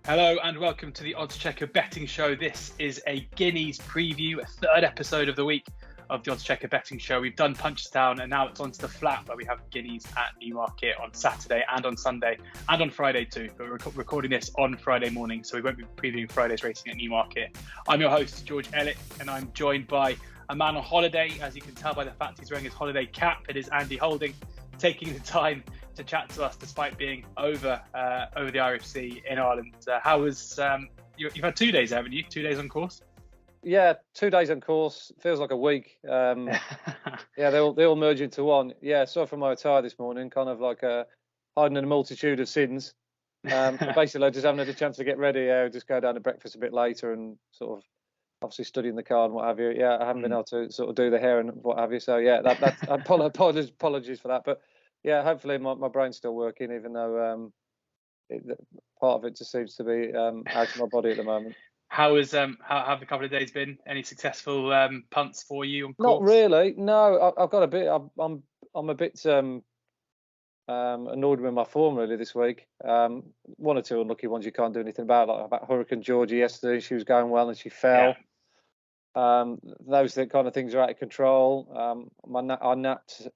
Hello and welcome to the Oddschecker betting show. This is a Guineas preview, a third episode of the week of the Oddschecker betting show. We've done Punchestown and now it's on to the flat where we have Guineas at Newmarket on Saturday and on Sunday and on Friday too. But we're recording this on Friday morning, so we won't be previewing Friday's racing at Newmarket. I'm your host, George Elek, and I'm joined by a man on holiday. As you can tell by the fact he's wearing his holiday cap, it is Andy Holding, taking the time to chat to us despite being over the Irish Sea in Ireland. How was you've had 2 days, haven't you? 2 days on course? Yeah, 2 days on course. Feels like a week. Yeah, they all merge into one. Yeah, saw from my attire this morning, kind of like hiding in a multitude of sins. Basically, I just haven't had a chance to get ready. Just go down to breakfast a bit later and sort of obviously studying the car and what have you. Yeah, I haven't been able to sort of do the hair and what have you. So yeah, that's apologies for that. But yeah, hopefully my brain's still working, even though part of it just seems to be out of my body at the moment. How have the couple of days been? Any successful punts for you on course? Not really. No, I've got a bit. I'm a bit annoyed with my form really this week. One or two unlucky ones you can't do anything about. Like about Hurricane Georgia yesterday, she was going well and she fell. Yeah. Those kind of things are out of control. I napped.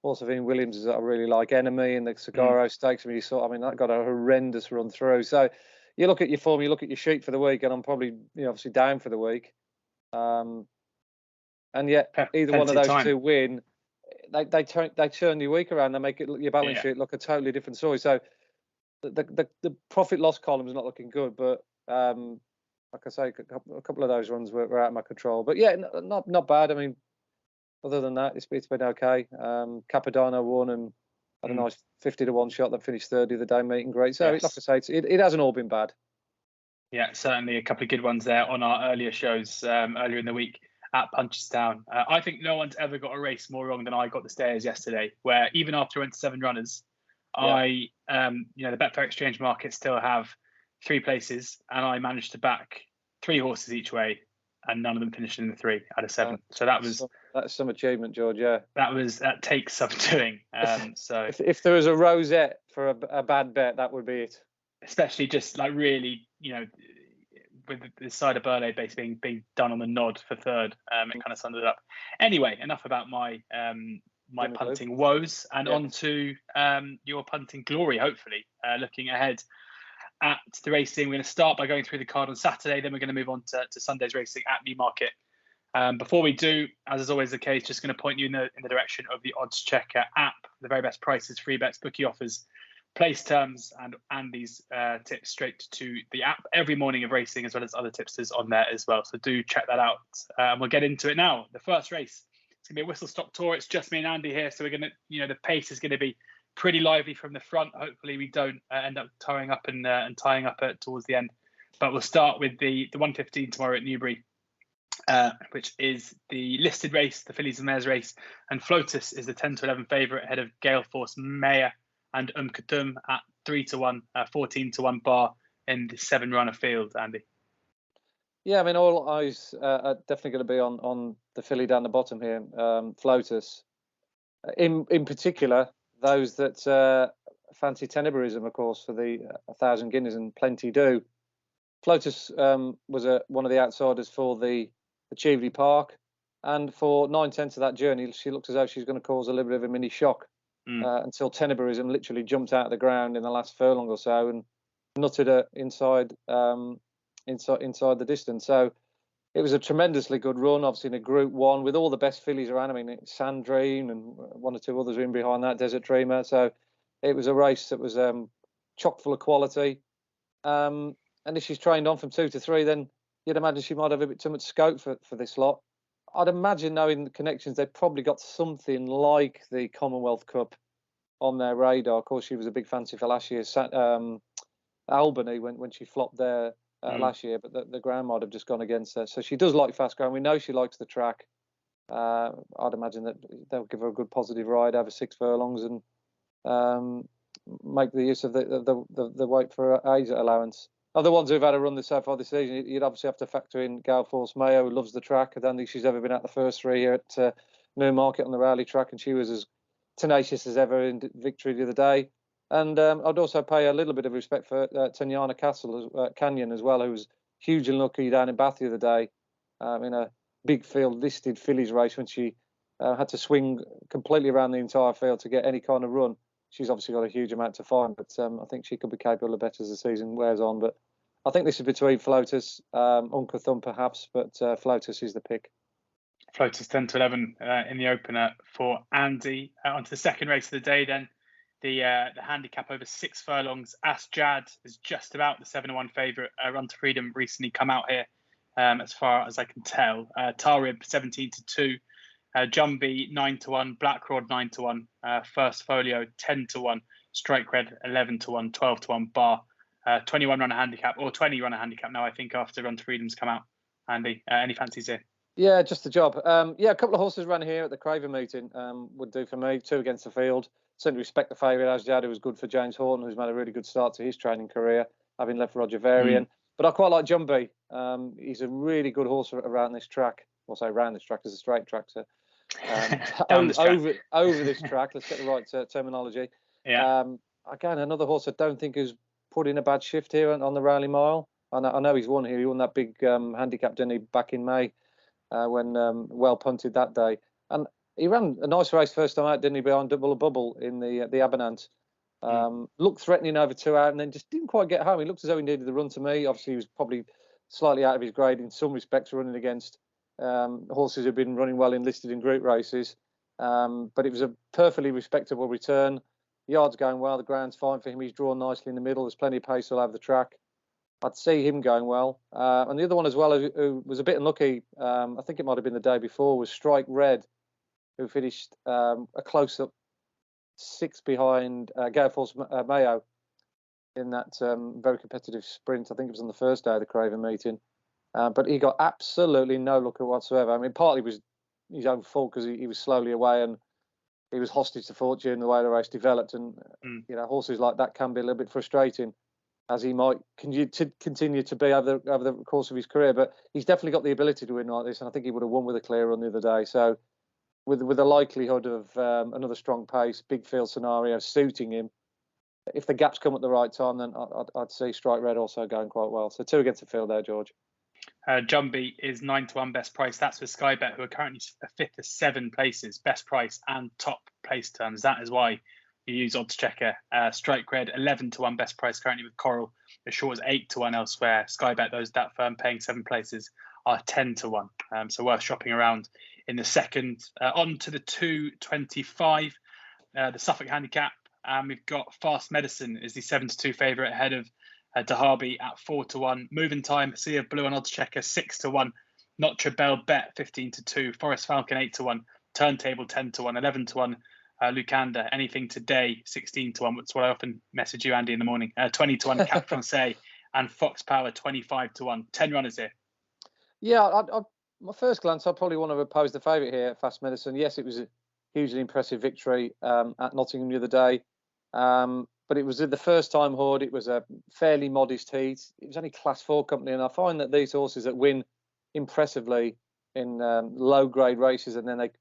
Also, Williams is that I really like Enemy and the Sagaro Stakes. I mean, that got a horrendous run through. So you look at your form, you look at your sheet for the week, and I'm probably obviously down for the week. And yet either one of those two win, they turn your week around. They make your balance sheet look a totally different story. So the profit loss column is not looking good, but like I say, a couple of those runs were out of my control. But yeah, not bad. I mean, other than that, it's been okay. Capodanno won and had a nice 50-1 shot that finished third the other day, meeting great. So, like I say, it hasn't all been bad. Yeah, certainly a couple of good ones there on our earlier shows earlier in the week at Punchestown. I think no one's ever got a race more wrong than I got the Stayers yesterday, where even after I went to 7 runners, the Betfair Exchange market still have 3 places, and I managed to back 3 horses each way, and none of them finished in the 3 out of 7. So that's some achievement, George. Yeah, that takes some doing. So if there was a rosette for a bad bet, that would be it. Especially just like really, with the side of Burley base being done on the nod for third, it kind of summed it up. Anyway, enough about my punting woes, and on to your punting glory. Hopefully, looking ahead at the racing, we're going to start by going through the card on Saturday. Then we're going to move on to Sunday's racing at Newmarket. Before we do, as is always the case, just going to point you in the direction of the Oddschecker app. The very best prices, free bets, bookie offers, place terms, and Andy's tips straight to the app every morning of racing, as well as other tipsters on there as well. So do check that out. And we'll get into it now. The first race, it's going to be a whistle-stop tour. It's just me and Andy here, so we're going to, the pace is going to be pretty lively from the front. Hopefully we don't end up tying up towards the end. But we'll start with the 1:15 tomorrow at Newbury, which is the listed race, the Fillies and Mares race, and Flotus is the 10-11 favourite ahead of Gale Force Maya and Katum at 3-1, 14-1 bar in the 7-runner field. Andy. Yeah, I mean, all eyes are definitely going to be on the filly down the bottom here, Flotus. In particular, those that fancy Tenebraism, of course, for the 1,000 guineas, and plenty do. Flotus was one of the outsiders for the Cheveley Park, and for 9/10 of that journey, she looked as though she's going to cause a little bit of a mini shock until Tenebraism literally jumped out of the ground in the last furlong or so and nutted her inside the distance. So it was a tremendously good run, obviously in a Group 1 with all the best fillies around. I mean, Sand Dream and one or two others in behind that, Desert Dreamer. So it was a race that was chock full of quality. And if she's trained on from 2 to 3, then you'd imagine she might have a bit too much scope for this lot. I'd imagine, knowing the connections, they've probably got something like the Commonwealth Cup on their radar. Of course, she was a big fancy for last year's Albany when she flopped there last year, but the ground might have just gone against her. So she does like fast ground. We know she likes the track. I'd imagine that they'll give her a good positive ride over 6 furlongs and make the use of the weight for age allowance. Other ones who've had a run so far this season, you'd obviously have to factor in Gale Force Mayo, who loves the track. I don't think she's ever been at the first 3 here at Newmarket on the Rowley track, and she was as tenacious as ever in victory the other day. And I'd also pay a little bit of respect for Tanyana Canyon as well, who was hugely lucky down in Bath the other day in a big field listed fillies race when she had to swing completely around the entire field to get any kind of run. She's obviously got a huge amount to find, but I think she could be capable of better as the season wears on. But I think this is between Flotus, Unca Thumb perhaps, but Flotus is the pick. Flotus 10 to 11 in the opener for Andy. On to the second race of the day then. The handicap over 6 furlongs. Asjad is just about the 7-1 favourite. Run to Freedom recently come out here, as far as I can tell. Tarib 17 to 2. Jumby 9 to 1. Black Rod 9 to 1. First Folio 10 to 1. Strike Red 11 to 1. 12 to 1. Bar 21 runner handicap, or 20 runner handicap now, I think, after Run to Freedom's come out. Andy, any fancies here? Yeah, just the job. Yeah, a couple of horses ran here at the Craven meeting would do for me. 2 against the field. Certainly respect the favourite, Asjad, who was good for James Horton, who's made a really good start to his training career, having left Roger Varian. But I quite like Jumby. He's a really good horse around this track. I'll say around this track as a straight track. So, over this track, let's get the right terminology. Yeah. Again, another horse I don't think has put in a bad shift here on the Rally Mile. I know he's won here. He won that big handicap, didn't he, back in May when well punted that day. And he ran a nice race first time out, didn't he, behind Double Bubble in the Abernant. Looked threatening over 2 out and then just didn't quite get home. He looked as though he needed the run to me. Obviously, he was probably slightly out of his grade in some respects, running against horses who've been running well enlisted in group races. But it was a perfectly respectable return. Yard's going well. The ground's fine for him. He's drawn nicely in the middle. There's plenty of pace all over the track. I'd see him going well. And the other one as well, who was a bit unlucky, I think it might have been the day before, was Strike Red, who finished a close-up 6 behind Gale Force Mayo in that very competitive sprint. I think it was on the first day of the Craven meeting. But he got absolutely no luck whatsoever. I mean, partly was his own fault because he was slowly away and he was hostage to fortune the way the race developed. And, you know, horses like that can be a little bit frustrating, as he might continue to be over the course of his career. But he's definitely got the ability to win like this, and I think he would have won with a clear run the other day. So with the likelihood of another strong pace, big field scenario suiting him, if the gaps come at the right time, then I'd see Strike Red also going quite well. So 2 against the field there, George. Jumby is 9 to 1 best price. That's with Sky Bet, who are currently 5th to 7 places, best price and top place terms. That is why you use oddschecker. Strike Red 11 to 1 best price currently with Coral, as short as 8 to 1 elsewhere. Sky Bet, that firm paying 7 places, are 10 to 1. So worth shopping around in the second. On to the 225, the Suffolk handicap. We've got Fast Medicine is the 7 to 2 favourite ahead of Dahabi at 4 to 1. Moving Time, Sea of Blue and oddschecker 6 to 1. Notre Belle Bet 15 to 2. Forest Falcon 8 to 1. Turntable 10 to 1. 11 to 1. Lucanda, Anything Today 16 to 1. That's what I often message you, Andy, in the morning. 20 to 1. Cap Francais and Fox Power 25 to 1. 10 runners here. Yeah, my first glance, I'd probably want to oppose the favourite here, Fast Medicine. Yes, it was a hugely impressive victory at Nottingham the other day. But it was the first time hoard. It was a fairly modest heat. It was only Class 4 company. And I find that these horses that win impressively in low grade races and then they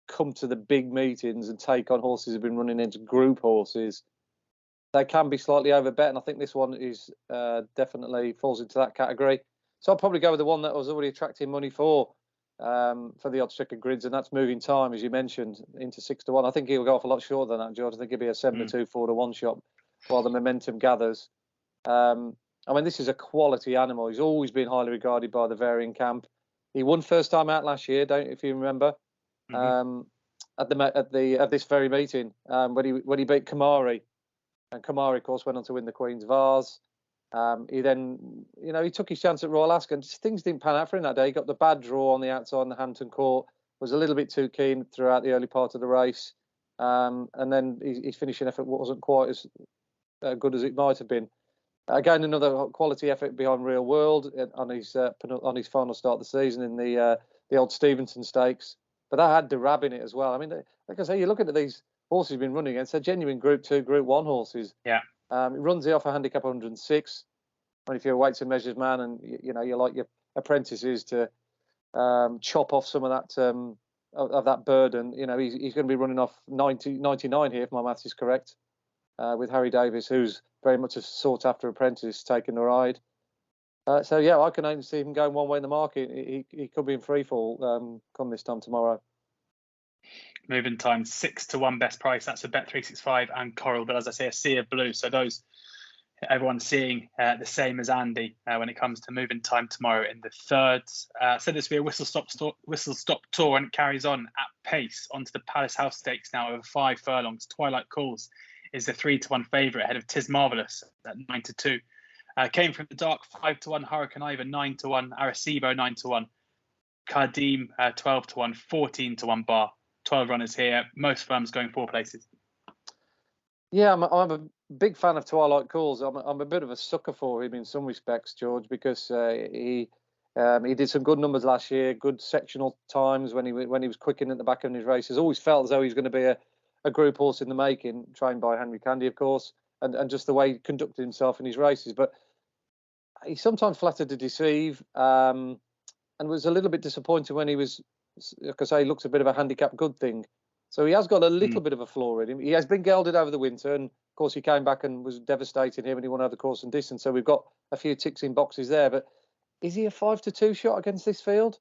come to the big meetings and take on horses who've been running into group horses, they can be slightly overbet. And I think this one is definitely falls into that category. So I'll probably go with the one that was already attracting money for the oddschecker grids, and that's Moving Time, as you mentioned, into 6 to 1. I think he'll go off a lot shorter than that, George. I think he'll be a 7 to 2, 4 to 1 shot while the momentum gathers. I mean, this is a quality animal. He's always been highly regarded by the Varian camp. He won first time out last year, if you remember, at this very meeting when he beat Kamari, and Kamari, of course, went on to win the Queen's Vase. He then, he took his chance at Royal Ascot. Things didn't pan out for him that day. He got the bad draw on the outside in the Hampton Court, was a little bit too keen throughout the early part of the race. And then his finishing effort wasn't quite as good as it might have been. Again, another quality effort behind Real World on his final start of the season in the old Stevenson Stakes. But that had Durab in it as well. I mean, like I say, you look at these horses he's been running against, they're genuine Group 2, Group 1 horses. Yeah. It runs the off a handicap 106. And if you're a weights and measures man and you like your apprentices to chop off some of that of that burden, he's going to be running off 99 here if my maths is correct. with Harry Davis, who's very much a sought-after apprentice, taking the ride. So yeah, I can only see him going one way in the market. He could be in free fall come this time tomorrow. Moving time 6-1 best price. That's for Bet365 and Coral. But as I say, a sea of blue. So those everyone's seeing the same as Andy when it comes to moving time tomorrow in the third. So this will be a whistle stop tour, and it carries on at pace onto the Palace House Stakes now over 5 furlongs. Twilight Calls is the 3-1 favourite ahead of Tis Marvellous at 9-2. Came from the dark 5-1, Hurricane Ivor 9-1, Arecibo 9-1, Cardim 12-1, 14-1 bar. 12 runners here. Most firms going 4 places. Yeah, I'm a big fan of Twilight Calls. I'm a bit of a sucker for him in some respects, George, because he did some good numbers last year, good sectional times when he was quicking at the back of his races. Always felt as though he was going to be a group horse in the making, trained by Henry Candy, of course, and just the way he conducted himself in his races. But he sometimes flattered to deceive, and was a little bit disappointed when he was, like I say, he looks a bit of a handicap good thing. So he has got a little bit of a flaw in him. He has been gelded over the winter, and of course he came back and was devastating here when he won over the course and distance. So we've got a few ticks in boxes there. But is he a 5-2 shot against this field?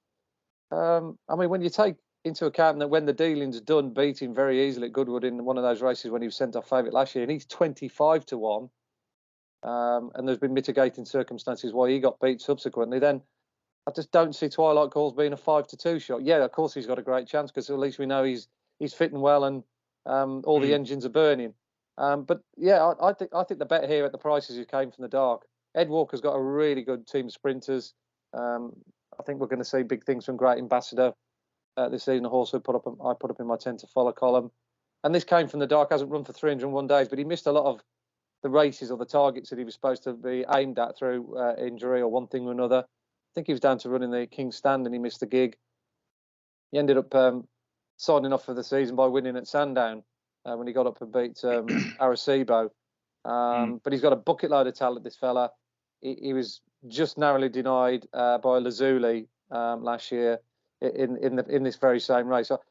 I mean, when you take into account that when the dealing's done, beat him very easily at Goodwood in one of those races when he was sent off favourite last year, and he's 25-1. And there's been mitigating circumstances why he got beat subsequently. Then I just don't see Twilight Calls being a 5-2 shot. Yeah, of course he's got a great chance because at least we know he's fitting well and all the engines are burning. But yeah, I think the bet here at the prices who came from the dark. Ed Walker's got a really good team of sprinters. I think we're going to see big things from Great Ambassador this season. A horse I put up in my 10 to follow column. And this came from the dark. Hasn't run for 301 days, but he missed a lot of the races or the targets that he was supposed to be aimed at through injury or one thing or another. I think he was down to running the King's Stand and he missed the gig. He ended up signing off for the season by winning at Sandown when he got up and beat Arecibo. But he's got a bucket load of talent, this fella. He was just narrowly denied by Lazuli last year in this very same race. So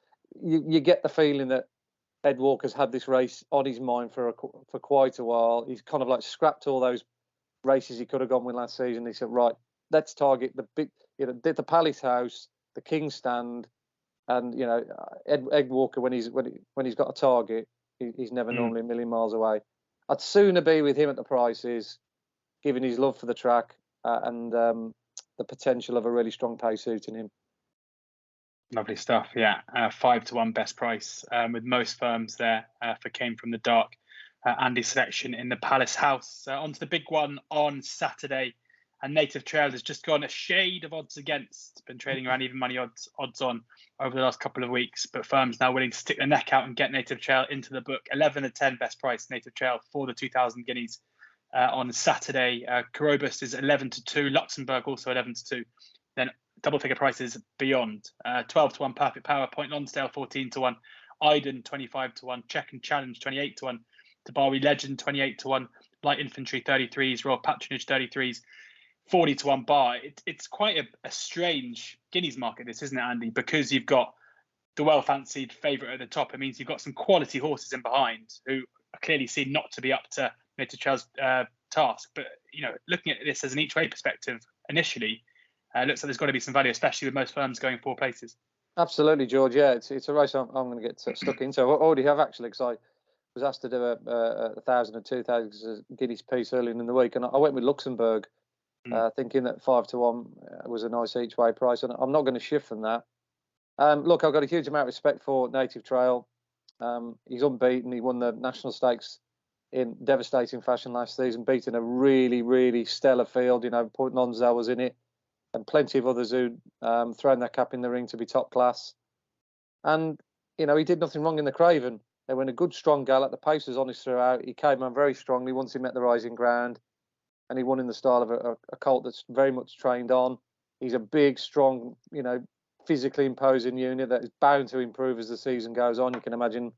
you get the feeling that Ed Walker's had this race on his mind for quite a while. He's kind of like scrapped all those races he could have gone with last season. He said, right, let's target the big, the Palace House, the King's Stand, and Ed Walker when he's got a target, he's never normally a million miles away. I'd sooner be with him at the prices, given his love for the track and the potential of a really strong pace suiting him. Lovely stuff. Yeah, 5-1 best price with most firms there for Came from the Dark. Andy's selection in the Palace House. On to the big one on Saturday. And Native Trail has just gone a shade of odds against. Been trading around even money odds on over the last couple of weeks. But firms now willing to stick their neck out and get Native Trail into the book. 11-10 best price Native Trail for the 2,000 guineas on Saturday. Corobus is 11-2. Luxembourg also 11-2. Then double figure prices beyond. 12-1 Perfect Power. Point Lonsdale 14-1. Eydon 25-1. Check and Challenge 28-1. Tabari Legend 28-1. Light Infantry 33s. Royal Patronage 33s. 40-1 bar. It's quite a strange guineas market, this, isn't it, Andy? Because you've got the well-fancied favourite at the top. It means you've got some quality horses in behind who are clearly seen not to be up to Native Trail's task. But looking at this as an each-way perspective, initially, it looks like there's got to be some value, especially with most firms going 4 places. Absolutely, George. Yeah, it's a race I'm going to get stuck into. I already have actually, because I was asked to do a 1,000 and 2,000 guineas piece earlier in the week, and I went with Luxembourg. Thinking that 5-1 was a nice each way price, and I'm not going to shift from that. Look, I've got a huge amount of respect for Native Trail. He's unbeaten. He won the National Stakes in devastating fashion last season, beating a really, really stellar field. Point Lonsdale was in it, and plenty of others who'd thrown their cap in the ring to be top class. And he did nothing wrong in the Craven. They went a good, strong gallop. The pace was honest throughout. He came on very strongly once he met the rising ground. And he won in the style of a colt that's very much trained on. He's a big, strong, physically imposing unit that is bound to improve as the season goes on. You can imagine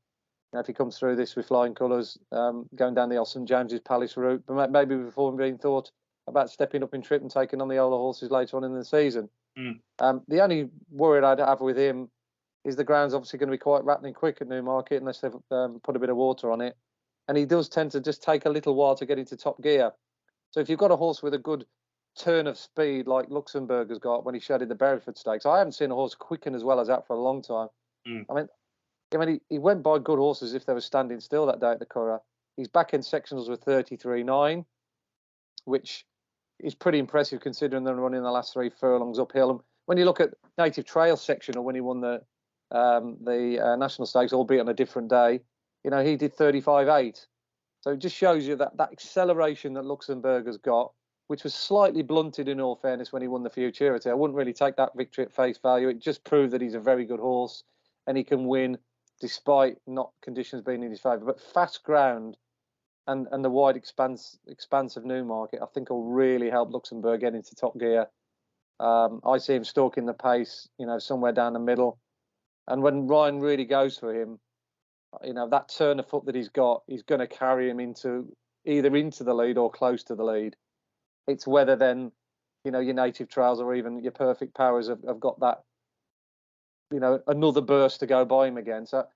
if he comes through this with flying colours, going down the St James's Palace route, but maybe before being thought about stepping up in trip and taking on the older horses later on in the season. The only worry I'd have with him is the ground's obviously going to be quite rattling quick at Newmarket unless they've put a bit of water on it. and he does tend to just take a little while to get into top gear. So if you've got a horse with a good turn of speed like Luxembourg has got when he showed in the Bereford Stakes, I haven't seen a horse quicken as well as that for a long time. I mean, he went by good horses if they were standing still that day at the Curragh. His back-end sectionals were 33.9, which is pretty impressive considering they're running the last 3 furlongs uphill. And when you look at Native Trail sectional, when he won the National Stakes, albeit on a different day, you know, he did 35.8. So it just shows you that acceleration that Luxembourg has got, which was slightly blunted in all fairness when he won the Futurity. I wouldn't really take that victory at face value. It just proved that he's a very good horse and he can win despite not conditions being in his favour. But fast ground and the wide expanse of Newmarket, I think, will really help Luxembourg get into top gear. I see him stalking the pace, you know, somewhere down the middle. And when Ryan really goes for him, you know, that turn of foot that he's got, he's going to carry him either into the lead or close to the lead. It's whether then, you know, your Native Trails or even your Perfect Powers have got that, you know, another burst to go by him again. So,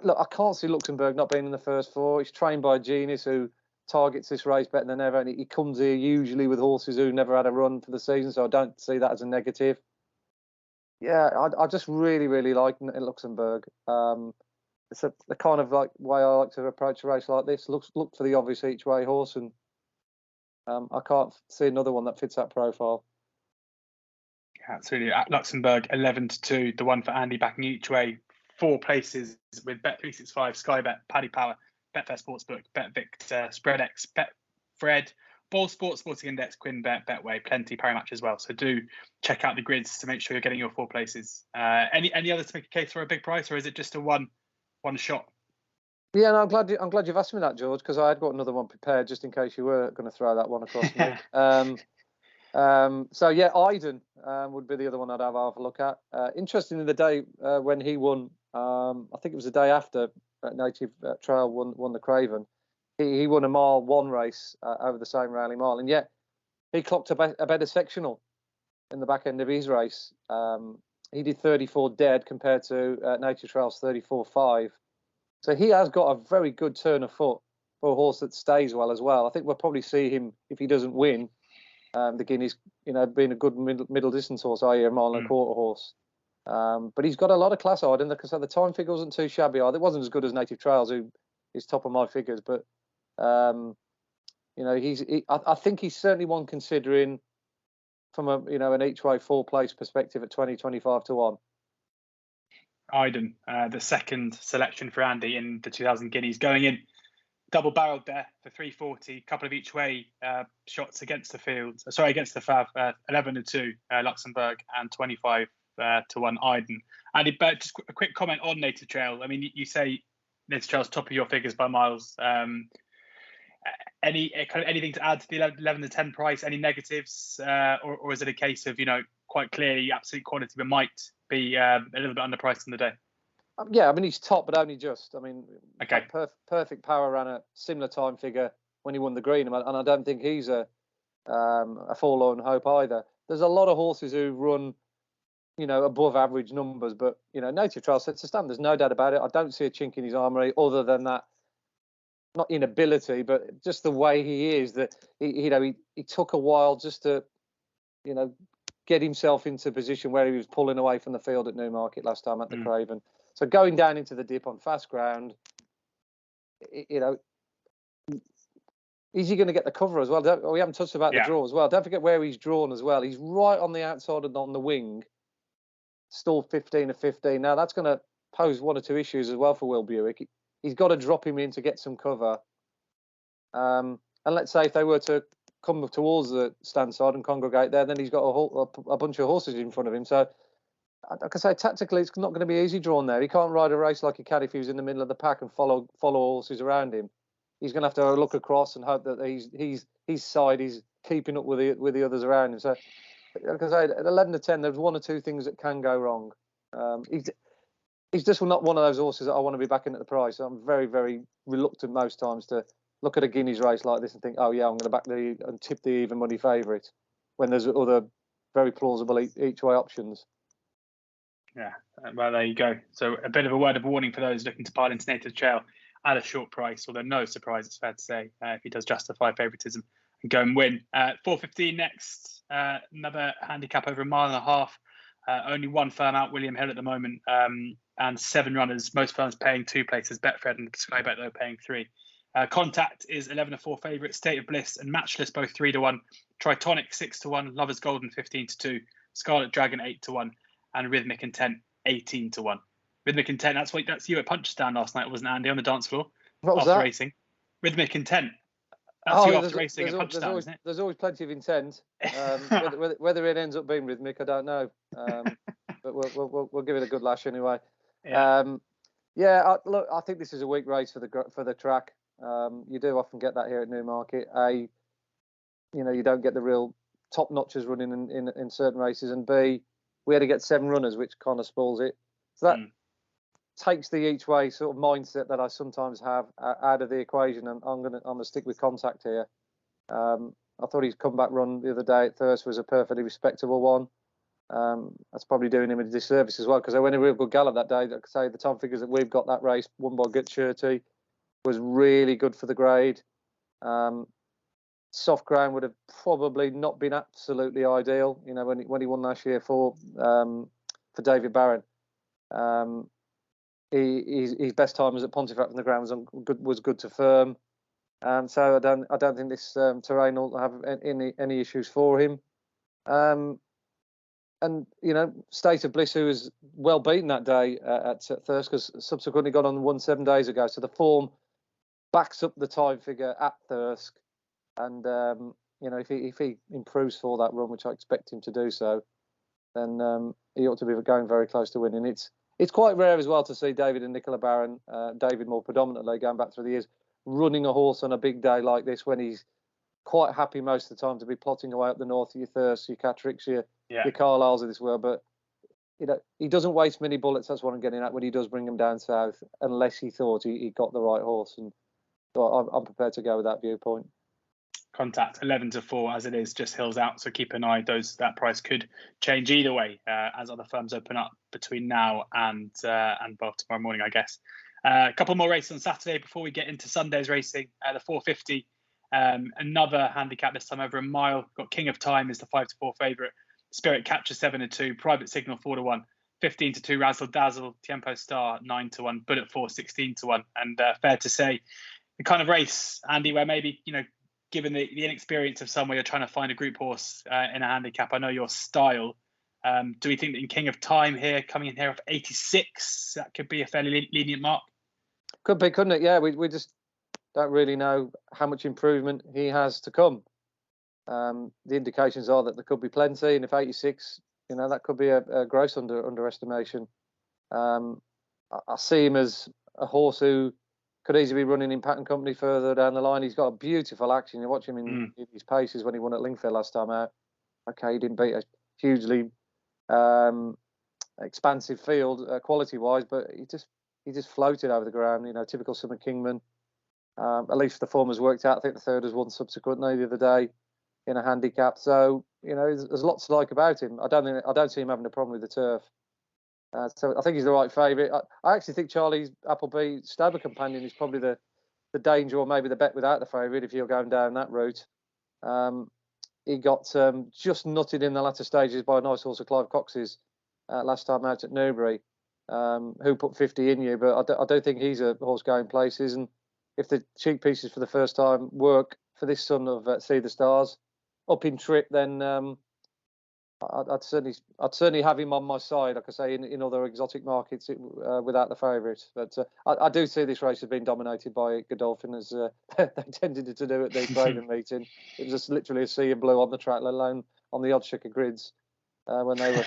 look, I can't see Luxembourg not being in the first 4. He's trained by a genius who targets this race better than ever. And he comes here usually with horses who never had a run for the season. So I don't see that as a negative. Yeah, I just really, really like Luxembourg. It's the kind of like way I like to approach a race like this. Look for the obvious each way horse, and I can't see another one that fits that profile. Absolutely. At Luxembourg, 11-2, the one for Andy backing each way. 4 places with Bet365, Sky Bet, Paddy Power, Betfair Sportsbook, BetVictor, SpreadX, Betfred, Ball Sports, Sporting Index, QuinnBet, Betway, plenty Parimatch as well. So do check out the grids to make sure you're getting your 4 places. Any others to make a case for a big price, or is it just a one shot? Yeah, no, I'm glad you've asked me that, George, because I had got another one prepared just in case you were going to throw that one across me. So yeah, Eydon would be the other one I'd have a look at. Interestingly, the day when he won, I think it was the day after Native Trail won the Craven. He won a Mile 1 race over the same Raleigh Mile, and yet he clocked a better sectional in the back end of his race. He did 34 dead compared to Native Trail's 34.5. So he has got a very good turn of foot for a horse that stays well as well. I think we'll probably see him, if he doesn't win, the Guineas, you know, being a good middle distance horse, i.e. a 1.25 mile horse. But he's got a lot of class, Eydon, because the time figure wasn't too shabby either. It wasn't as good as Native Trails, who is top of my figures, but you know, I think he's certainly one considering from an each way 4 place perspective at 20-25 to 1. Eydon, the second selection for Andy in the 2000 Guineas, going in double barreled there for 340, couple of each way shots against the field. Against the Fav, 11-2 Luxembourg and 25 to 1 Eydon. Andy, but just a quick comment on Native Trail. I mean, you say Native Trail's top of your figures by miles. Anything to add to the 11-10 price? Any negatives, or is it a case of, you know, quite clearly absolute quality, but might be a little bit underpriced on the day? Yeah, I mean, he's top, but only just. I mean, okay. Perfect Power ran a similar time figure when he won the Green, and I don't think he's a forlorn hope either. There's a lot of horses who run, you know, above average numbers, but, you know, Native Trail sets the stand. There's no doubt about it. I don't see a chink in his armoury other than that, not inability, but just the way he is. That he took a while just to, you know, get himself into a position where he was pulling away from the field at Newmarket last time at the Craven. So going down into the dip on fast ground, you know, is he going to get the cover as well? We haven't touched about the draw as well. Don't forget where he's drawn as well. He's right on the outside and on the wing, still 15 of 15. Now that's going to pose 1 or 2 issues as well for Will Buick. He's got to drop him in to get some cover. And let's say if they were to come towards the stand side and congregate there, then he's got a bunch of horses in front of him. So, like I say, tactically, it's not going to be easy drawn there. He can't ride a race like he can if he was in the middle of the pack and follow horses around him. He's going to have to look across and hope that his side is keeping up with the others around him. So, like I say, at 11-10, there's 1 or 2 things that can go wrong. He's just not one of those horses that I want to be backing at the price. I'm very, very reluctant most times to look at a Guineas race like this and think, oh yeah, I'm going to back and tip the even money favourite when there's other very plausible each way options. Yeah, well, there you go. So a bit of a word of warning for those looking to pile into Native Trail. at a short price, although no surprise, it's fair to say, if he does justify favouritism and go and win. 4:15 next, another handicap over 1.5 miles. Only one firm out, William Hill at the moment, and 7 runners. Most firms paying 2 places. Betfred and Sky Bet though paying 3. Contact is 11-4 favourite. State of Bliss and Matchless both 3-1. Tritonic 6-1. Lovers Golden 15-2. Scarlet Dragon 8-1. And Rhythmic Intent 18-1. Rhythmic Intent. That's you at Punchestown last night, wasn't it, Andy, on the dance floor? What was after that? Racing. Rhythmic Intent. That's you after racing at Punchestown, isn't it? There's always plenty of intent. Whether it ends up being rhythmic, I don't know. But we'll give it a good lash anyway. Yeah. Look, I think this is a weak race for the track. You do often get that here at Newmarket. You don't get the real top notches running in certain races, and B, we had to get 7 runners, which kind of spoils it. So that takes the each way sort of mindset that I sometimes have out of the equation, and I'm gonna stick with Contact here. I thought his comeback run the other day at Thirst was a perfectly respectable one. That's probably doing him a disservice as well, because they went a real good gallop that day. Like I say, the time figures that we've got that race won by Gutschurty was really good for the grade. Soft ground would have probably not been absolutely ideal. When he won last year for David Barron. His best time was at Pontefract when the ground was good to firm, so I don't think this terrain will have any issues for him. And State of Bliss, who was well beaten that day at Thirsk, because subsequently got on and won 7 days ago, so the form backs up the time figure at Thirsk, and if he improves for that run, which I expect him to do so, then he ought to be going very close to winning. It's quite rare as well to see David and Nicola Barron, David more predominantly, going back through the years, running a horse on a big day like this when he's quite happy most of the time to be plotting away up the north, your Thirst, your Cattricks, your Carlisles of this world. But he doesn't waste many bullets. That's what I'm getting at when he does bring them down south, unless he thought he got the right horse. And so I'm prepared to go with that viewpoint. Contact 11-4 as it is, just Hills out, so keep an eye. That price could change either way as other firms open up between now and tomorrow morning, I guess. A couple more races on Saturday before we get into Sunday's racing. The 4:50, another handicap this time over 1 mile. Got King of Time is the 5-4 favourite. Spirit Catcher 7-2. Private Signal 4-1. 15-2 Razzle Dazzle. Tiempo Star 9-1. Bullet 4 16-1. And fair to say, the kind of race, Andy, where maybe given the inexperience of some, where you're trying to find a group horse in a handicap, I know your style. Do we think that in King of Time here, coming in here off 86, that could be a fairly lenient mark? Could be, couldn't it? Yeah, we just don't really know how much improvement he has to come. The indications are that there could be plenty, and if 86, that could be a gross underestimation. I see him as a horse who could easily be running in Pattern Company further down the line. He's got a beautiful action. You watch him in his paces when he won at Lingfield last time out. Okay, he didn't beat a hugely expansive field quality-wise, but he just floated over the ground. Typical Summer Kingman. At least the form has worked out. I think the third has won subsequently the other day in a handicap. So there's lots to like about him. I don't see him having a problem with the turf. So I think he's the right favourite. I actually think Charlie's Appleby Stable Companion is probably the danger, or maybe the bet without the favourite if you're going down that route. He got just nutted in the latter stages by a nice horse of Clive Cox's last time out at Newbury, who put 50 in you. But I don't think he's a horse going places. And if the cheek pieces for the first time work for this son of See the Stars up in trip, then I'd certainly have him on my side, like I say, in other exotic markets without the favourite. But I do see this race as being dominated by Godolphin, as they tended to do at the Craven meeting. It was just literally a sea of blue on the track, let alone on the oddschecker grids when they were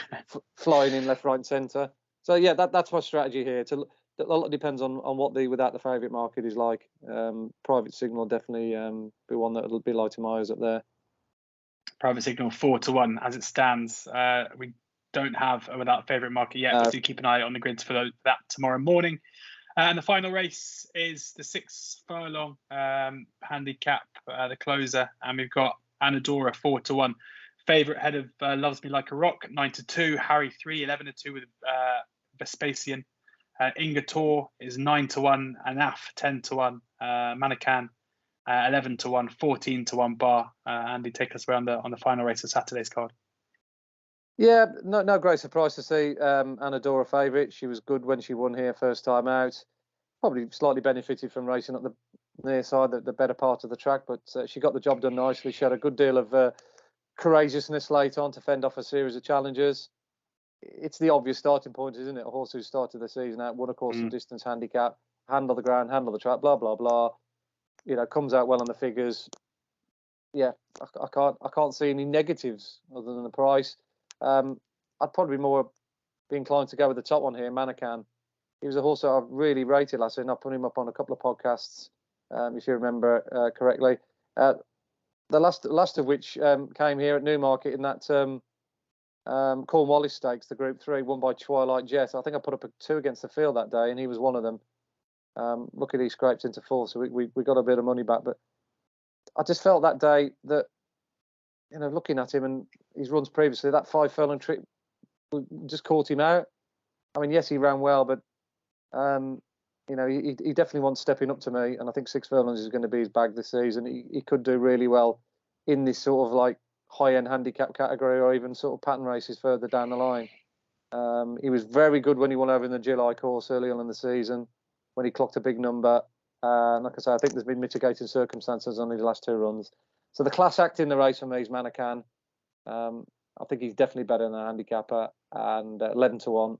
flying in left, right and centre. So yeah, that's my strategy here. A lot depends on what the without the favourite market is like. Private Signal definitely be one that will be lighting my eyes up there. Private Signal 4-1 as it stands. We don't have a without favourite market yet, but do keep an eye on the grids for that tomorrow morning. And the final race is the 6 furlong handicap, the closer, and we've got Anadora 4-1. Favourite head of Loves Me Like a Rock 9-2. Harry 3 11-2 with Vespasian. Ingator is 9-1, Anaf 10-1, Manaccan 11-1, 14-1 bar. Andy, take us around on the final race of Saturday's card. Yeah, no great surprise to see Anadora favourite. She was good when she won here first time out. Probably slightly benefited from racing up the near side, the better part of the track, but she got the job done nicely. She had a good deal of courageousness late on to fend off a series of challenges. It's the obvious starting point, isn't it? A horse who started the season out, won a course and distance handicap, handle the ground, handle the track, blah blah blah. You know, comes out well on the figures. Yeah, I can't see any negatives other than the price. I'd probably be inclined to go with the top one here, Manaccan. He was a horse that I really rated last year, and I put him up on a couple of podcasts, if you remember correctly. The last of which came here at Newmarket in that Cornwallis Stakes, the Group 3, won by Twilight Jet. I think I put up a 2 against the field that day, and he was one of them. Luckily, he scraped into 4, so we got a bit of money back. But I just felt that day that, you know, looking at him and his runs previously, that 5 furlong trip just caught him out. I mean, yes, he ran well, but you know, he definitely wants stepping up to me, and I think 6 furlongs is going to be his bag this season. He could do really well in this sort of like high-end handicap category, or even sort of pattern races further down the line. He was very good when he won over in the July course early on in the season, when he clocked a big number. Like I say, I think there's been mitigating circumstances on his last 2 runs. So the class act in the race for me is Manaccan. I think he's definitely better than a handicapper, and 11-1.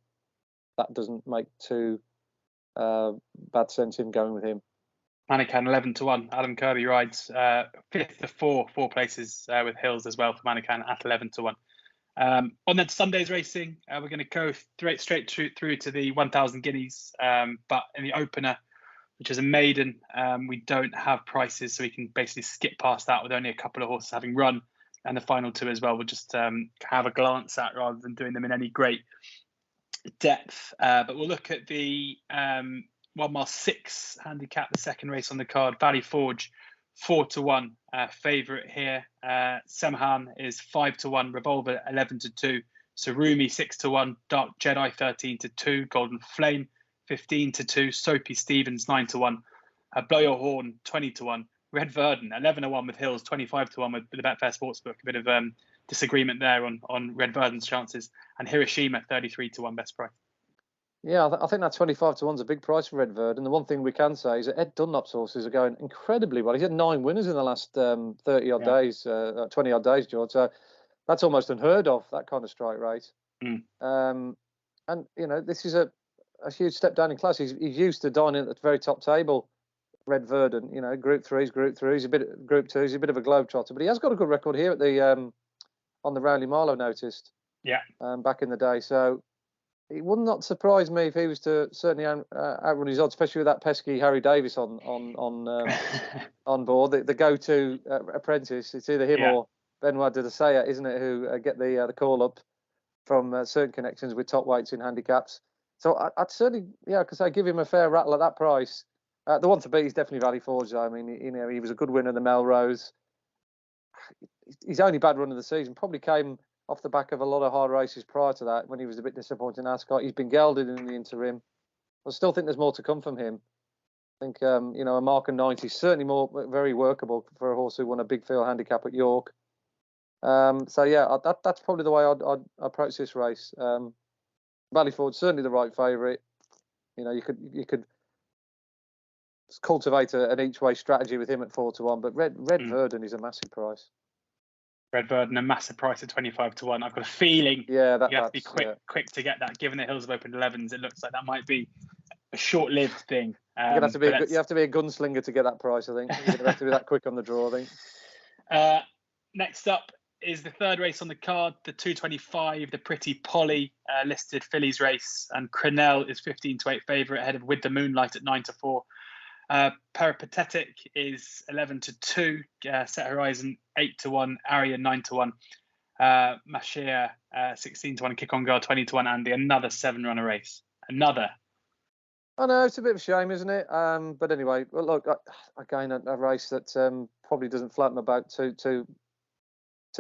That doesn't make too bad sense in going with him. Manaccan 11-1. Adam Kirby rides 5th of 4 places with Hills as well for Manaccan at 11-1. On that Sunday's racing, we're going to go straight through to the 1,000 guineas. But in the opener, which is a maiden, we don't have prices, so we can basically skip past that with only a couple of horses having run, and the final 2 as well. We'll just have a glance at rather than doing them in any great depth. But we'll look at the 1 mile 6 handicap, the second race on the card. Valley Forge 4-1 favourite here. Semhan is 5-1, Revolver 11-2, Sarumi 6-1, Dark Jedi 13-2, Golden Flame 15-2, Soapy Stevens 9-1, Blow Your Horn 20-1, Red Verdon 11-1 with Hills, 25-1 with the Betfair Sportsbook. A bit of disagreement there on Red Verdon's chances, and Hiroshima 33-1 best price. Yeah, I think that 25-1 is a big price for Red Verdon. The one thing we can say is that Ed Dunlop's horses are going incredibly well. He's had 9 winners in the last 30 odd days, 20 odd days, George. So that's almost unheard of, that kind of strike rate. And you know, this is a huge step down in class. He's used to dining at the very top table, Red Verdon. You know, Group 3's Group 3's a bit, Group 2's a bit of a globetrotter, but he has got a good record here at the on the Rowley Mile, I've noticed. Yeah. Back in the day, so it would not surprise me if he was to certainly outrun his odds, especially with that pesky Harry Davis on board, the go-to apprentice. It's either him or Benoit de Desea, isn't it, who get the call up from certain connections with top weights in handicaps. So I'd certainly, because I give him a fair rattle at that price. The one to beat is definitely Valley Forge. I mean, you know, he was a good winner in the Melrose. His only bad run of the season probably came off the back of a lot of hard races prior to that, when he was a bit disappointing in Ascot. He's been gelded in the interim. I still think there's more to come from him. I think, you know, a mark of 90 is certainly very workable for a horse who won a big field handicap at York. So yeah, that's probably the way I'd approach this race. Valley Forge certainly the right favourite. You know, you could cultivate an each way strategy with him at 4-1, but Red Verdon is a massive price. Red Verdon, a massive price at 25-1. I've got a feeling you have to be quick to get that. Given that Hills have opened 11s, it looks like that might be a short-lived thing. You have to be a gunslinger to get that price, I think. You're going to have to be that quick on the draw, I think. Next up is the third race on the card, the 225, the Pretty Polly listed fillies race, and Crenell is 15-8 favourite ahead of With the Moonlight at 9-4. Peripatetic is 11-2, Set Horizon 8-1, Arian 9-1, Mashia 16-1, Kick on Girl 20-1, Andy. Another 7-runner race. Another. I know, it's a bit of a shame, isn't it? But anyway, well, look, again, a race that probably doesn't flatten about too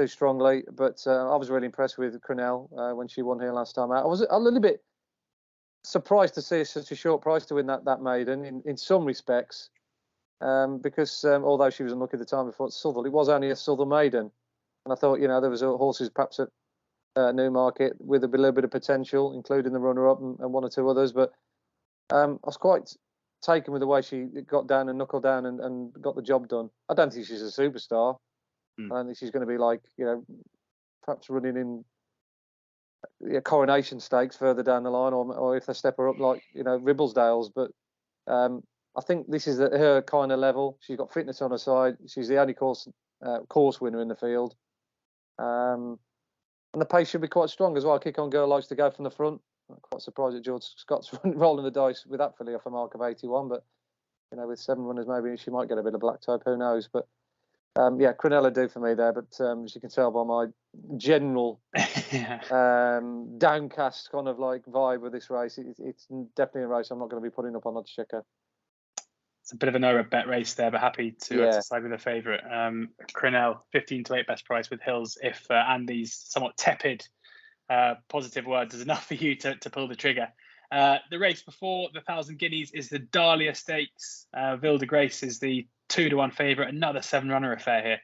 strongly. But I was really impressed with Crenell when she won here last time out. I was a little bit surprised to see such a short price to win that maiden in some respects, because although she was unlucky the time before at Southwell, it was only a Southwell maiden, and I thought there was horses perhaps at Newmarket with a little bit of potential, including the runner-up and one or two others, but I was quite taken with the way she got down and knuckled down and got the job done. I don't think she's a superstar. I don't think she's going to be like, perhaps running in Coronation Stakes further down the line, or if they step her up like, Ribblesdale's. But I think this is at her kind of level. She's got fitness on her side. She's the only course winner in the field. And the pace should be quite strong as well. Kick On Girl likes to go from the front. I'm quite surprised that George Scott's rolling the dice with that filly off a mark of 81. But, with 7 runners, maybe she might get a bit of black type. Who knows? But, Cronella do for me there. But as you can tell by my general downcast kind of like vibe with this race, it's definitely a race I'm not going to be putting up on oddschecker. It's a bit of a no-bet race there, but happy to side with a favourite. Cronell, 15 to 8 best price with Hills. If Andy's somewhat tepid positive words is enough for you to pull the trigger. The race before the 1,000 guineas is the Dahlia Stakes. Ville de Grace is the 2-1 favourite. Another 7-runner affair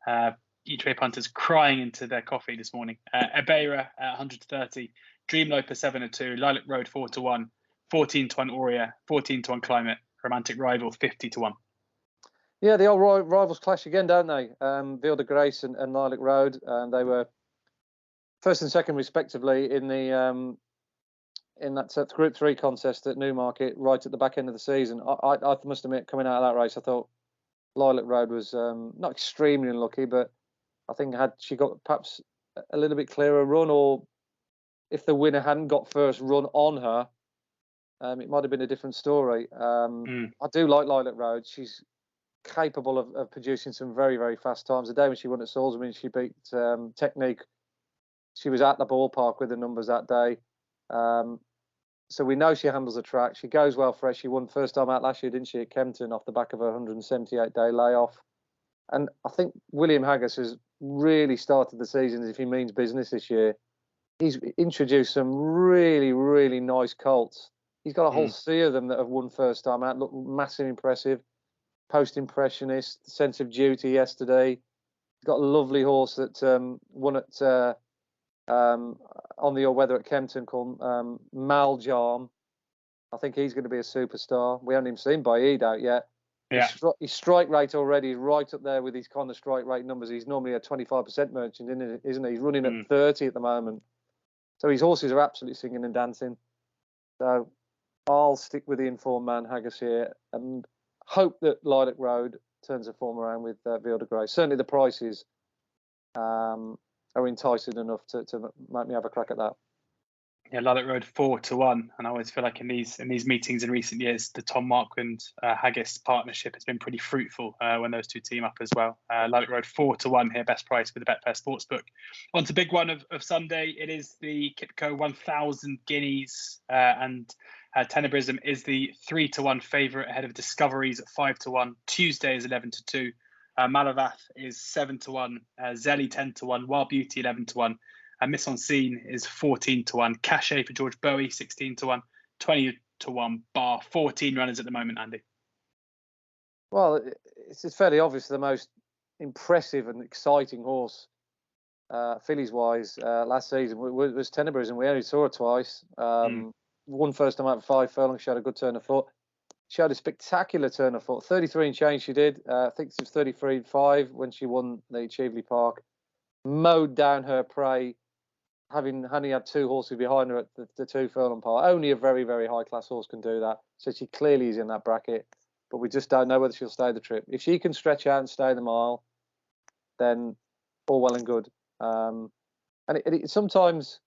here. Each way punters crying into their coffee this morning. Ebeira at 130. Dreamloper 7-2. Lilac Road 4-1. 14-1 Aurea. 14-1 Climate. Romantic Rival 50-1. Yeah, the old rivals clash again, don't they? Ville de Grace and Lilac Road, and they were first and second respectively in the in that Group 3 contest at Newmarket right at the back end of the season. I must admit, coming out of that race, I thought Lilac Road was not extremely unlucky, but I think had she got perhaps a little bit clearer run, or if the winner hadn't got first run on her, it might have been a different story. I do like Lilac Road. She's capable of producing some very, very fast times. The day when she won at Salisbury, she beat Technique. She was at the ballpark with the numbers that day. So we know she handles the track. She goes well fresh. She won first time out last year, didn't she, at Kempton off the back of a 178-day layoff. And I think William Haggis has really started the season as if he means business this year. He's introduced some really, really nice colts. He's got a whole sea of them that have won first time out. Look, massive impressive. Post-impressionist, sense of duty yesterday. He's got a lovely horse that won at on the all-weather at Kempton called Maljarm. I think he's going to be a superstar. We haven't even seen Baid out yet. Yeah. His strike rate already is right up there with his kind of strike rate numbers. He's normally a 25% merchant, isn't he? He's running at 30 at the moment. So his horses are absolutely singing and dancing. So I'll stick with the informed man Haggis here and hope that Lilac Road turns the form around with Ville de Grace. Certainly the prices are enticing enough to make me have a crack at that. Yeah, Lilac Road 4-1, and I always feel like in these meetings in recent years, the Tom Marquand Haggis partnership has been pretty fruitful when those two team up as well. Lilac Road 4-1 here, best price with the Betfair Sportsbook. On to big one of Sunday. It is the Qipco 1,000 guineas, and Tenebrism is the 3-1 favourite ahead of Discoveries at 5-1. Tuesday is 11-2. Malavath is 7-1. Zelly 10-1. Wild Beauty 11-1. And Miss On Scene is 14-1. Cachet for George Bowie 16-1. 20-1 bar. 14 runners at the moment, Andy. Well, it's fairly obvious the most impressive and exciting horse, fillies wise, last season was Tenebrism. We only saw her twice. Won first time out of 5 furlongs. She had a good turn of foot. She had a spectacular turn of foot. 33 and change she did. I think it was 33.5 when she won the Cheveley Park. Mowed down her prey, having only had 2 horses behind her at the 2 furlong part. Only a very, very high class horse can do that. So she clearly is in that bracket, but we just don't know whether she'll stay the trip. If she can stretch out and stay the mile, then all well and good. And it sometimes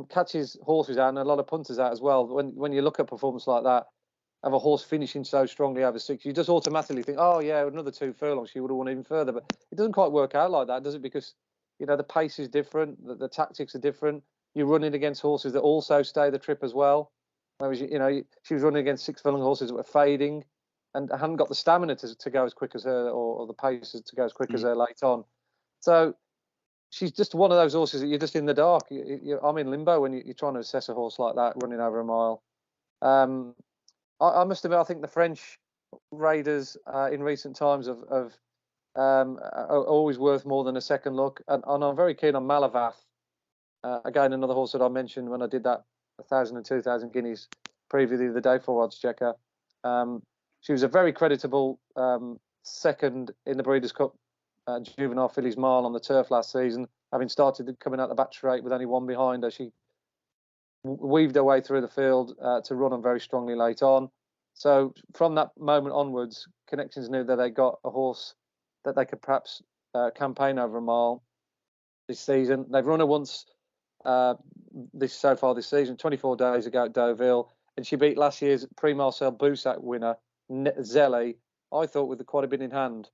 catches horses out and a lot of punters out as well. When you look at performance like that, of a horse finishing so strongly over 6, you just automatically think, oh yeah, another 2 furlongs, she would have won even further. But it doesn't quite work out like that, does it? Because the pace is different, the tactics are different. You're running against horses that also stay the trip as well. Whereas she was running against 6 furlong horses that were fading and hadn't got the stamina to go as quick as her, or the pace to go as quick as her late on. So she's just one of those horses that you're just in the dark. I'm in limbo when you're trying to assess a horse like that running over a mile. I must admit, I think the French raiders in recent times are always worth more than a second look. And I'm very keen on Malavath. Again, another horse that I mentioned when I did that 1,000 and 2,000 guineas preview the other day for oddschecker. She was a very creditable second in the Breeders' Cup Juvenile Fillies Mile on the turf last season, having started coming out the back straight with only one behind her. She weaved her way through the field to run on very strongly late on. So from that moment onwards, Connections knew that they got a horse that they could perhaps campaign over a mile this season. They've run her once so far this season, 24 days ago at Deauville, and she beat last year's Prix Marcel Boussac winner, Zelly, I thought, with quite a bit in hand.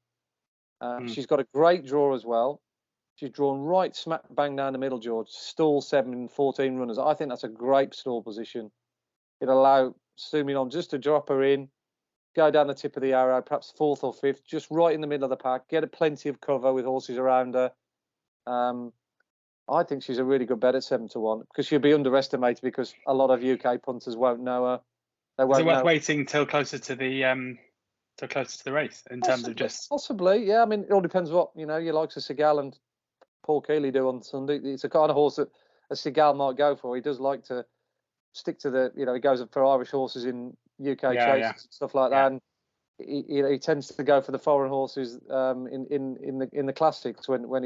She's got a great draw as well. She's drawn right smack bang down the middle, George. Stall 7 and 14 runners. I think that's a great stall position. It'll allow Soumillon just to drop her in, go down the tip of the arrow, perhaps 4th or 5th, just right in the middle of the pack, get plenty of cover with horses around her. I think she's a really good bet at 7-1 because she'll be underestimated because a lot of UK punters won't know her. Is it worth waiting till closer to the race in terms of just possibly? Yeah, I mean, it all depends what you likes of Segal and Paul Keeley do on Sunday. It's a kind of horse that a Segal might go for. He does like to stick to he goes for Irish horses in UK chases and stuff like that, and he tends to go for the foreign horses in the classics when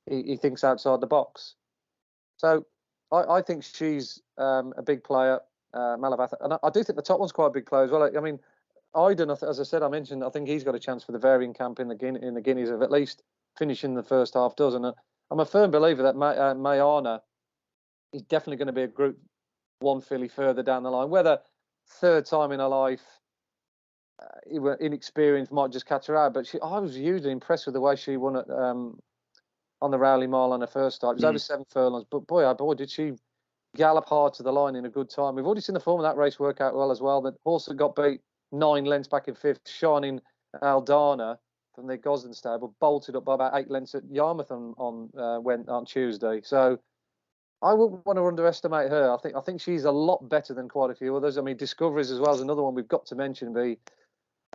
he thinks outside the box. So I think she's a big player, Malavath, and I do think the top one's quite a big player as well. I mean, Eydon, as I said, I mentioned, I think he's got a chance for the varying camp in the Guineas of at least finishing the first half dozen. I'm a firm believer that Mayana is definitely going to be a Group 1 filly further down the line. Whether third time in her life, inexperienced might just catch her out, but I was hugely impressed with the way she won it on the Rowley Mile on her first start. It was over 7 furlongs, but boy, oh boy, did she gallop hard to the line in a good time. We've already seen the form of that race work out well as well. The horse that got beat 9 lengths back in 5th, Shining Aldana from the Gosden stable, bolted up by about 8 lengths at Yarmouth on Tuesday. So I wouldn't want to underestimate her. I think she's a lot better than quite a few others. I mean, Discoveries as well is another one we've got to mention. Be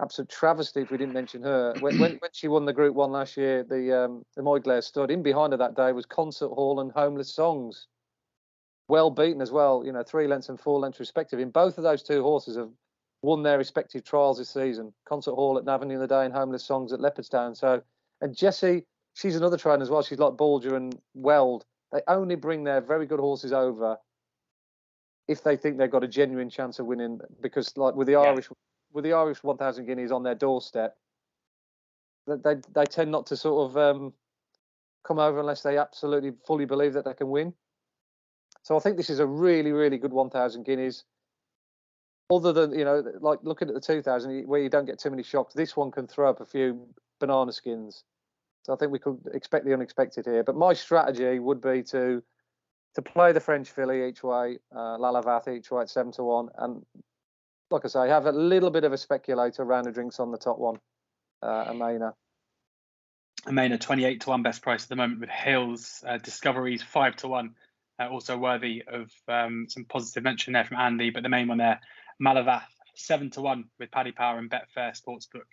absolute travesty if we didn't mention her. When she won the Group 1 last year, the Moyglare stud, in behind her that day was Concert Hall and Homeless Songs. Well beaten as well, 3 lengths and 4 lengths respective. In both of those two horses have won their respective trials this season. Concert Hall at Navan the other day and Homeless Songs at Leopardstown. So, and Jessie, she's another trainer as well. She's like Bolger and Weld. They only bring their very good horses over if they think they've got a genuine chance of winning. Because, like with the Irish 1,000 guineas on their doorstep, they tend not to sort of come over unless they absolutely fully believe that they can win. So I think this is a really, really good 1,000 guineas. Other than, like looking at the 2,000 where you don't get too many shocks, this one can throw up a few banana skins. So I think we could expect the unexpected here. But my strategy would be to play the French filly each way, Malavath each way at 7-1, and like I say, have a little bit of a speculator round of drinks on the top one, Amena. Amena 28-1 best price at the moment with Hills. Discoveries 5-1. Also worthy of some positive mention there from Andy, but the main one there, Malavath 7-1 with Paddy Power and Betfair Sportsbook.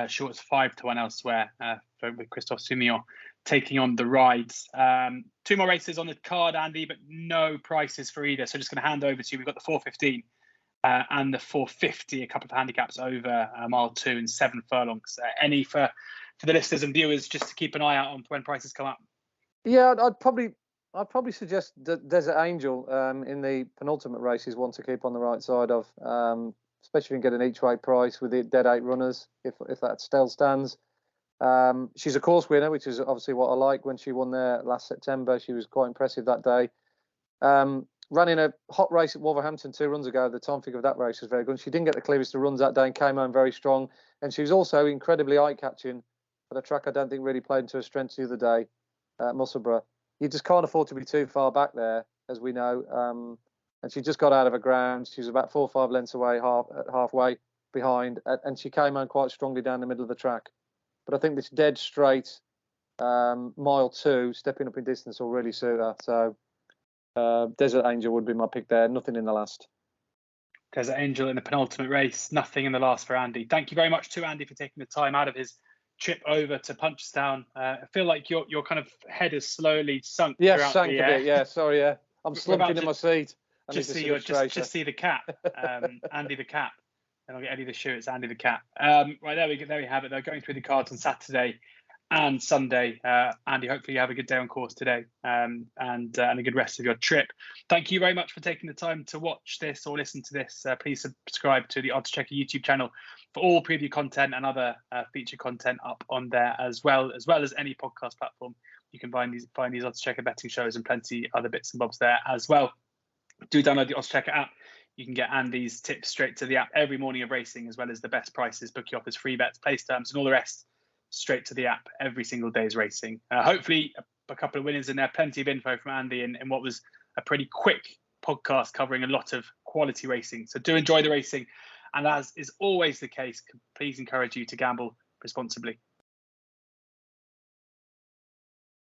Shorts 5-1 elsewhere with Christophe Soumillon taking on the rides. 2 more races on the card, Andy, but no prices for either. So just going to hand over to you. We've got the 4:15 and the 4:50, a couple of handicaps over mile 2 and 7 furlongs. Any for the listeners and viewers just to keep an eye out on when prices come up? Yeah, I'd probably suggest Desert Angel in the penultimate race is one to keep on the right side of, especially if you can get an each way price with the dead 8 runners, if that still stands. She's a course winner, which is obviously what I like. When she won there last September, she was quite impressive that day. Ran in a hot race at Wolverhampton 2 runs ago. The time figure of that race was very good. She didn't get the clearest of runs that day and came home very strong. And she was also incredibly eye-catching for the track. I don't think really played into her strengths the other day at Musselburgh. You just can't afford to be too far back there, as we know. And she just got out of her ground. She was about 4 or 5 lengths away, halfway behind, and she came on quite strongly down the middle of the track. But I think this dead straight Mile 2, stepping up in distance will really suit her. So Desert Angel would be my pick there. Nothing in the last. Desert Angel in the penultimate race. Nothing in the last for Andy. Thank you very much to Andy for taking the time out of his trip over to Punchestown. I feel like your kind of head has slowly sunk. Yeah, sank a bit. Yeah, sorry. Yeah, I'm slumping in my seat. Just see the cap, Andy the Cap, and I'll get Eddie the Shoe. It's Andy the Cap. Right, there we have it. They're going through the cards on Saturday and Sunday. Andy, hopefully you have a good day on course today, and a good rest of your trip. Thank you very much for taking the time to watch this or listen to this. Please subscribe to the Oddschecker YouTube channel for all preview content and other feature content up on there, as well as any podcast platform. You can find these Oddschecker betting shows and plenty other bits and bobs there as well. Do download the Oddschecker app. You can get Andy's tips straight to the app every morning of racing, as well as the best prices, bookie offers, free bets, place terms, and all the rest straight to the app every single day's racing. Hopefully a couple of winners in there, plenty of info from Andy in what was a pretty quick podcast covering a lot of quality racing. So do enjoy the racing. And as is always the case, please encourage you to gamble responsibly.